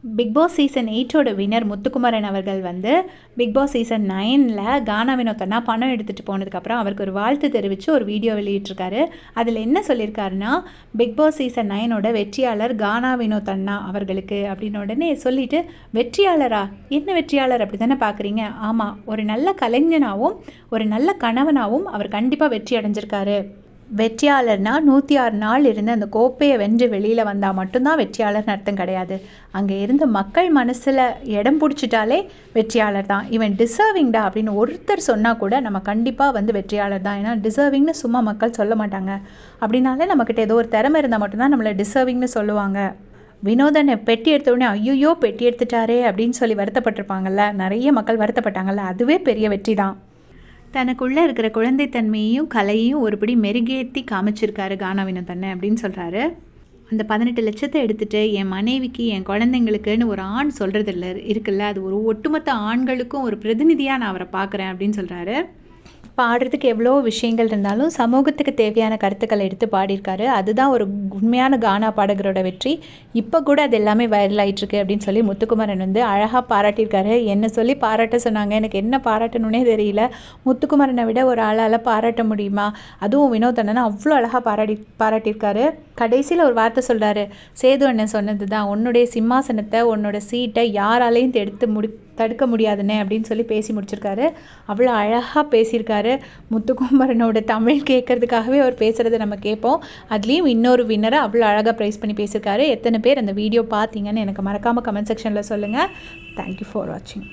Big Boss season 8ஓட winner Muthukumaran அவர்கள் வந்து பிக் பாஸ் சீசன் 9ல் கானா வினோத் அண்ணா பணம் எடுத்துகிட்டு போனதுக்கப்புறம் அவருக்கு ஒரு வாழ்த்து தெரிவித்து ஒரு வீடியோ வெளியிட்டிருக்காரு. அதில் என்ன சொல்லியிருக்காருன்னா, பிக் பாஸ் சீசன் 9ஓட வெற்றியாளர் கானா வினோத் அண்ணா அவர்களுக்கு அப்படின்னு உடனே சொல்லிட்டு, வெற்றியாளரா? என்ன வெற்றியாளர் அப்படி தானே பார்க்குறீங்க? ஆமாம், ஒரு நல்ல கலைஞனாகவும் ஒரு நல்ல கணவனாகவும் அவர் கண்டிப்பாக வெற்றி அடைஞ்சிருக்காரு. வெற்றியாளர்னா 106 நாள் இருந்து அந்த கோப்பையை வென்று வெளியில் வந்தால் மட்டும்தான் வெற்றியாளர்னு அர்த்தம் கிடையாது. அங்கே இருந்த மக்கள் மனசில் இடம் பிடிச்சிட்டாலே வெற்றியாளர் தான். இவன் டிசர்விங்டா அப்படின்னு ஒருத்தர் சொன்னால் கூட நம்ம கண்டிப்பாக வந்து வெற்றியாளர் தான். ஏன்னா டிசர்விங்னு சும்மா மக்கள் சொல்ல மாட்டாங்க. அப்படின்னாலே நம்மக்கிட்ட ஏதோ ஒரு திறமை இருந்தால் மட்டும்தான் நம்மளை டிசர்விங்னு சொல்லுவாங்க. வினோதனை பெட்டி எடுத்த உடனே ஐயோ பெட்டி எடுத்துட்டாரே அப்படின்னு சொல்லி வருத்தப்பட்டிருப்பாங்கல்ல, நிறைய மக்கள் வருத்தப்பட்டாங்கல்ல, அதுவே பெரிய வெற்றி தான். தனக்குள்ளே இருக்கிற குழந்தைத்தன்மையையும் கலையையும் ஒருபடி மெருகேற்றி காமிச்சிருக்காரு கானா வினோத் அண்ணன் அப்படின்னு சொல்கிறாரு. அந்த 18 லட்சத்தை எடுத்துகிட்டு என் மனைவிக்கு என் குழந்தைங்களுக்குன்னு ஒரு ஆண் சொல்கிறது இல்லை இருக்குல்ல, அது ஒரு ஒட்டுமொத்த ஆண்களுக்கும் ஒரு பிரதிநிதியாக நான் அவரை பார்க்குறேன் அப்படின்னு சொல்கிறாரு. பாடுறதுக்கு எவ்வளோ விஷயங்கள் இருந்தாலும் சமூகத்துக்கு தேவையான கருத்துக்களை எடுத்து பாடியிருக்காரு. அதுதான் ஒரு உண்மையான கானா பாடகரோட வெற்றி. இப்போ கூட அது எல்லாமே வைரல் ஆகிட்டுருக்கு அப்படின்னு சொல்லி முத்துக்குமரன் வந்து அழகாக பாராட்டியிருக்காரு. என்ன சொல்லி பாராட்ட சொன்னாங்க, எனக்கு என்ன பாராட்டணுன்னே தெரியல. முத்துக்குமரனை விட ஒரு ஆளால் பாராட்ட முடியுமா? அதுவும் வினோத் அண்ணனை அவ்வளோ அழகாக பாராட்டியிருக்காரு. கடைசியில் ஒரு வார்த்தை சொல்கிறாரு, சேது அண்ணன் சொன்னது தான், உன்னுடைய சிம்மாசனத்தை உன்னோட சீட்டை யாராலையும் தடுக்க முடியாதுன்னே அப்படின்னு சொல்லி பேசி முடிச்சிருக்காரு. அவ்வளோ அழகாக பேசியிருக்காரு. முத்துக்குமரனோட தமிழ் கேட்கறதுக்காகவே அவர் பேசுகிறத நம்ம கேட்போம். அதுலேயும் இன்னொரு வின்னரை அவ்வளோ அழகாக ப்ரைஸ் பண்ணி பேசியிருக்காரு. எத்தனை பேர் அந்த வீடியோ பார்த்தீங்கன்னு எனக்கு மறக்காமல் கமெண்ட் செக்ஷனில் சொல்லுங்கள். தேங்க்யூ ஃபார் வாட்சிங்.